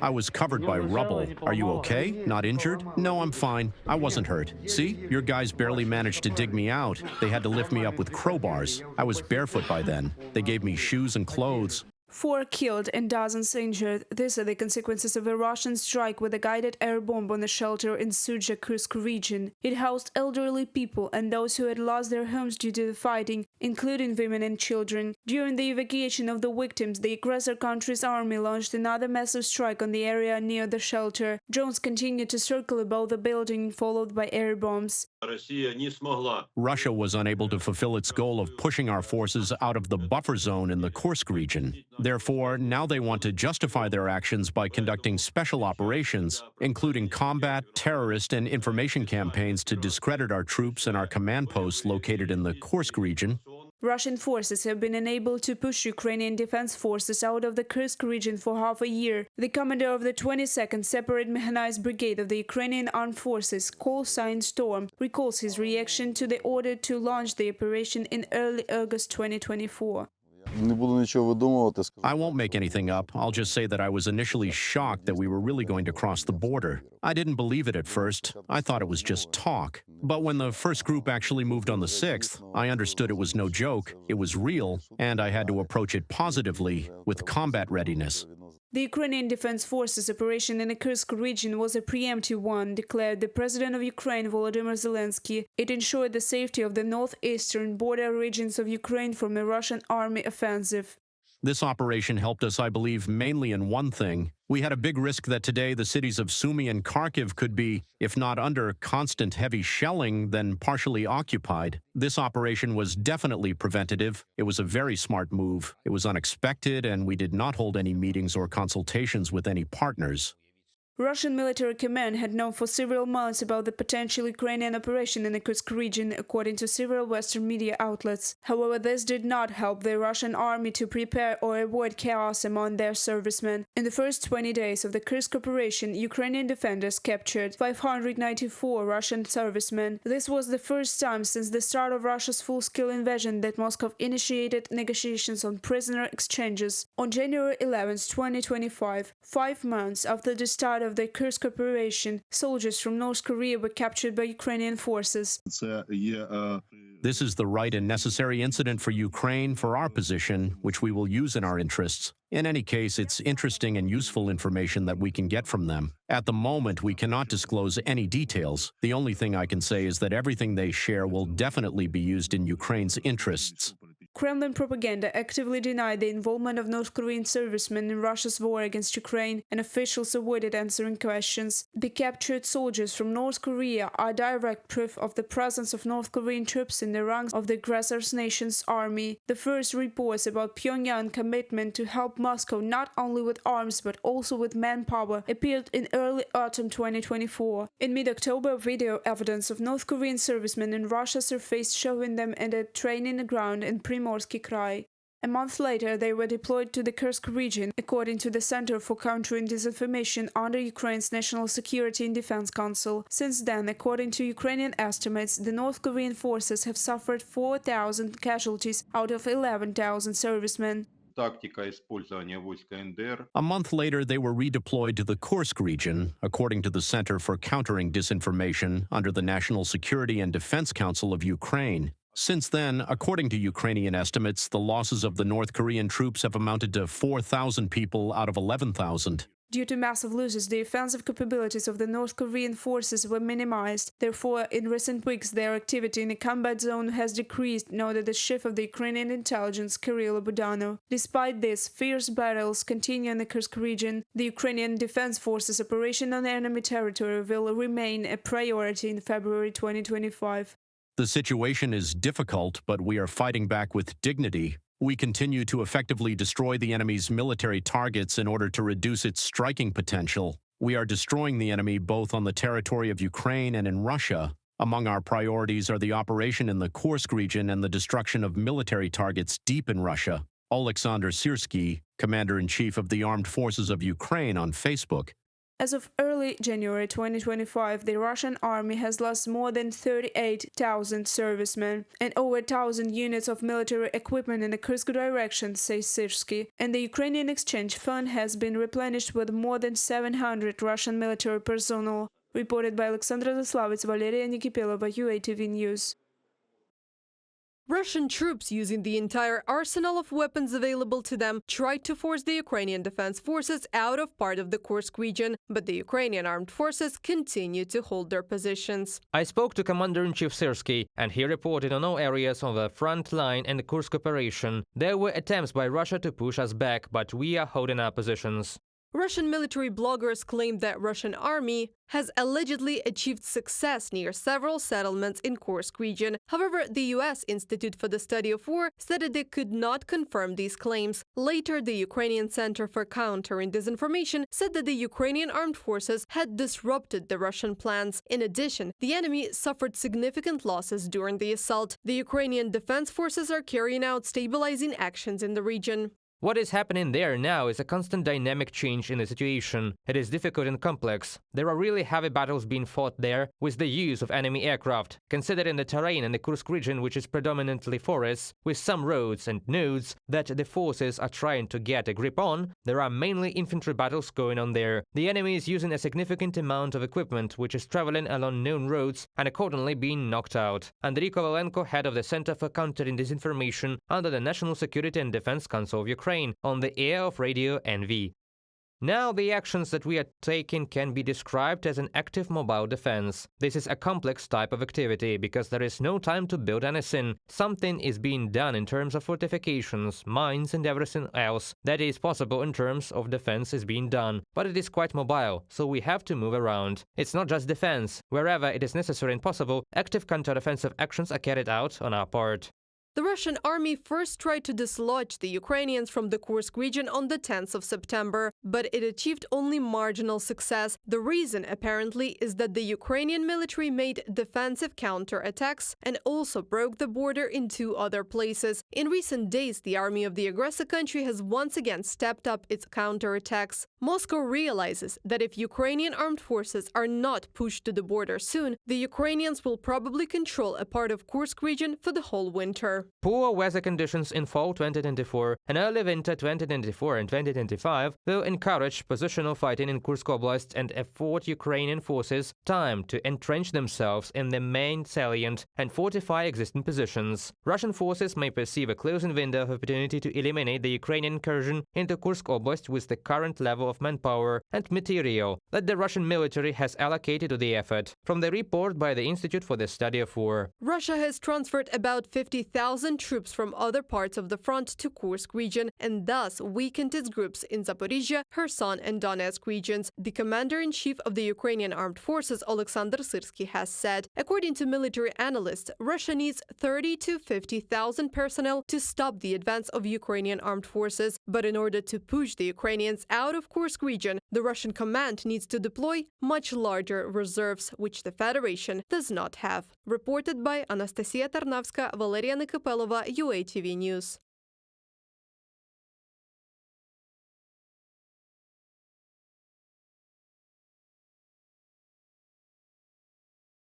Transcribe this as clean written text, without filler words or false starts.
I was covered by rubble. Are you okay? Not injured? No, I'm fine. I wasn't hurt. See? Your guys barely managed to dig me out. They had to lift me up with crowbars. I was barefoot by then. They gave me shoes and clothes. 4 killed and dozens injured. These are the consequences of a Russian strike with a guided air bomb on a shelter in Sudzha, Kursk region. It housed elderly people and those who had lost their homes due to the fighting, including women and children. During the evacuation of the victims, the aggressor country's army launched another massive strike on the area near the shelter. Drones continued to circle above the building, followed by air bombs. Russia was unable to fulfill its goal of pushing our forces out of the buffer zone in the Kursk region. Therefore, now they want to justify their actions by conducting special operations, including combat, terrorist, and information campaigns to discredit our troops and our command posts located in the Kursk region. Russian forces have been unable to push Ukrainian defense forces out of the Kursk region for half a year. The commander of the 22nd Separate Mechanized Brigade of the Ukrainian Armed Forces, call sign Storm, recalls his reaction to the order to launch the operation in early August 2024. I won't make anything up. I'll just say that I was initially shocked that we were really going to cross the border. I didn't believe it at first. I thought it was just talk. But when the first group actually moved on the 6th, I understood it was no joke, it was real, and I had to approach it positively, with combat readiness. The Ukrainian Defense Forces operation in the Kursk region was a preemptive one, declared the President of Ukraine Volodymyr Zelensky. It ensured the safety of the northeastern border regions of Ukraine from a Russian army offensive. This operation helped us, I believe, mainly in one thing. We had a big risk that today the cities of Sumy and Kharkiv could be, if not under constant heavy shelling, then partially occupied. This operation was definitely preventative. It was a very smart move. It was unexpected, and we did not hold any meetings or consultations with any partners. Russian military command had known for several months about the potential Ukrainian operation in the Kursk region, according to several Western media outlets. However, this did not help the Russian army to prepare or avoid chaos among their servicemen. In the first 20 days of the Kursk operation, Ukrainian defenders captured 594 Russian servicemen. This was the first time since the start of Russia's full-scale invasion that Moscow initiated negotiations on prisoner exchanges. On January 11, 2025, 5 months after the start of the Kursk operation, soldiers from North Korea were captured by Ukrainian forces. This is the right and necessary incident for Ukraine, for our position, which we will use in our interests. In any case, it's interesting and useful information that we can get from them. At the moment, we cannot disclose any details. The only thing I can say is that everything they share will definitely be used in Ukraine's interests. Kremlin propaganda actively denied the involvement of North Korean servicemen in Russia's war against Ukraine, and officials avoided answering questions. The captured soldiers from North Korea are direct proof of the presence of North Korean troops in the ranks of the aggressor nation's army. The first reports about Pyongyang's commitment to help Moscow not only with arms but also with manpower appeared in early autumn 2024. In mid-October, video evidence of North Korean servicemen in Russia surfaced, showing them at a training ground in Primorsky Krai. A month later, they were deployed to the Kursk region, according to the Center for Countering Disinformation under Ukraine's National Security and Defense Council. Since then, according to Ukrainian estimates, the North Korean forces have suffered 4,000 casualties out of 11,000 servicemen. A month later, they were redeployed to the Kursk region, according to the Center for Countering Disinformation under the National Security and Defense Council of Ukraine. Since then, according to Ukrainian estimates, the losses of the North Korean troops have amounted to 4,000 people out of 11,000. Due to massive losses, the offensive capabilities of the North Korean forces were minimized. Therefore, in recent weeks, their activity in the combat zone has decreased, noted the chief of the Ukrainian intelligence, Kirill Budanov. Despite this, fierce battles continue in the Kursk region. The Ukrainian Defense Forces operation on enemy territory will remain a priority in February 2025. The situation is difficult, but we are fighting back with dignity. We continue to effectively destroy the enemy's military targets in order to reduce its striking potential. We are destroying the enemy both on the territory of Ukraine and in Russia. Among our priorities are the operation in the Kursk region and the destruction of military targets deep in Russia. Oleksandr Syrsky, Commander-in-Chief of the Armed Forces of Ukraine, on Facebook. As of early January 2025, the Russian army has lost more than 38,000 servicemen and over 1,000 units of military equipment in the Kursk direction, says Sirsky, and the Ukrainian Exchange Fund has been replenished with more than 700 Russian military personnel. Reported by Alexandra Zaslavets, Valeria Nikipelova, UATV News. Russian troops, using the entire arsenal of weapons available to them, tried to force the Ukrainian defense forces out of part of the Kursk region, but the Ukrainian armed forces continue to hold their positions. I spoke to Commander-in-Chief Sirsky, and he reported on all areas of the front line and the Kursk operation. There were attempts by Russia to push us back, but we are holding our positions. Russian military bloggers claim that Russian army has allegedly achieved success near several settlements in Kursk region. However, the U.S. Institute for the Study of War said that they could not confirm these claims. Later, the Ukrainian Center for Countering Disinformation said that the Ukrainian armed forces had disrupted the Russian plans. In addition, the enemy suffered significant losses during the assault. The Ukrainian defense forces are carrying out stabilizing actions in the region. What is happening there now is a constant dynamic change in the situation. It is difficult and complex. There are really heavy battles being fought there with the use of enemy aircraft. Considering the terrain in the Kursk region, which is predominantly forests, with some roads and nodes that the forces are trying to get a grip on, there are mainly infantry battles going on there. The enemy is using a significant amount of equipment which is traveling along known roads and accordingly being knocked out. Andriy Kovalenko, head of the Center for Countering Disinformation under the National Security and Defense Council of Ukraine, on the air of Radio NV. Now, the actions that we are taking can be described as an active mobile defense. This is a complex type of activity because there is no time to build anything. Something is being done in terms of fortifications, mines and everything else that is possible in terms of defense is being done. But it is quite mobile, so we have to move around. It's not just defense. Wherever it is necessary and possible, active counter-offensive actions are carried out on our part. The Russian army first tried to dislodge the Ukrainians from the Kursk region on the 10th of September, but it achieved only marginal success. The reason, apparently, is that the Ukrainian military made defensive counterattacks and also broke the border in 2 other places. In recent days, the army of the aggressor country has once again stepped up its counterattacks. Moscow realizes that if Ukrainian armed forces are not pushed to the border soon, the Ukrainians will probably control a part of Kursk region for the whole winter. Poor weather conditions in fall 2024 and early winter 2024 and 2025 will encourage positional fighting in Kursk Oblast and afford Ukrainian forces time to entrench themselves in the main salient and fortify existing positions. Russian forces may perceive a closing window of opportunity to eliminate the Ukrainian incursion into Kursk Oblast with the current level of manpower and material that the Russian military has allocated to the effort. From the report by the Institute for the Study of War. Russia has transferred about 50,000 troops from other parts of the front to Kursk region and thus weakened its groups in Zaporizhia, Kherson and Donetsk regions, the commander-in-chief of the Ukrainian armed forces Alexander Sirsky has said. According to military analysts, Russia needs 30 to 50,000 personnel to stop the advance of Ukrainian armed forces. But in order to push the Ukrainians out of Kursk region, the Russian command needs to deploy much larger reserves, which the Federation does not have. Reported by Anastasia Tarnavska, Valeria Nikopelova, UATV News.